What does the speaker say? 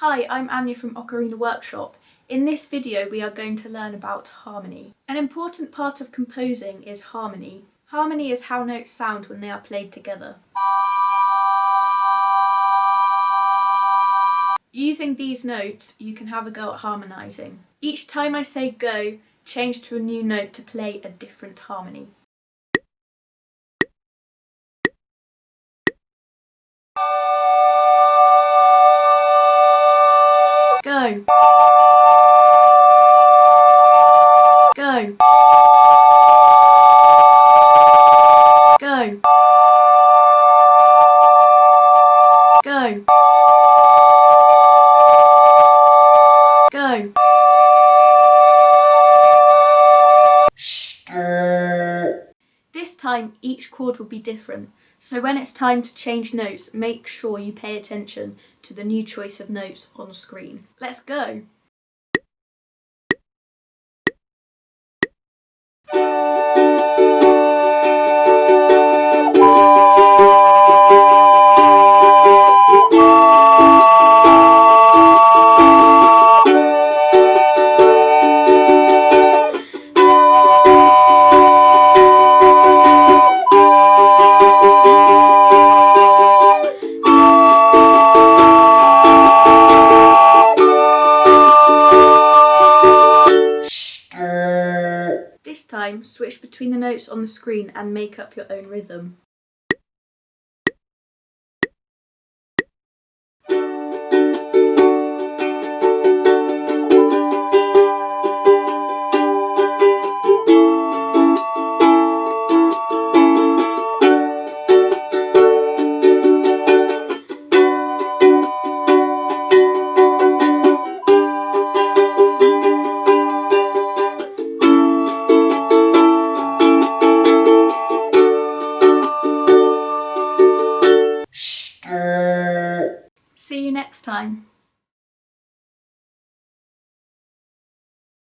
Hi, I'm Anya from Ocarina Workshop. In this video we are going to learn about harmony. An important part of composing is harmony. Harmony is how notes sound when they are played together. Using these notes, you can have a go at harmonising. Each time I say go, change to a new note to play a different harmony. Go. Go. Go. Go. Go. This time each chord will be different, so when it's time to change notes, make sure you pay attention to the new choice of notes on screen. Let's go! This time, switch between the notes on the screen and make up your own rhythm. See you next time.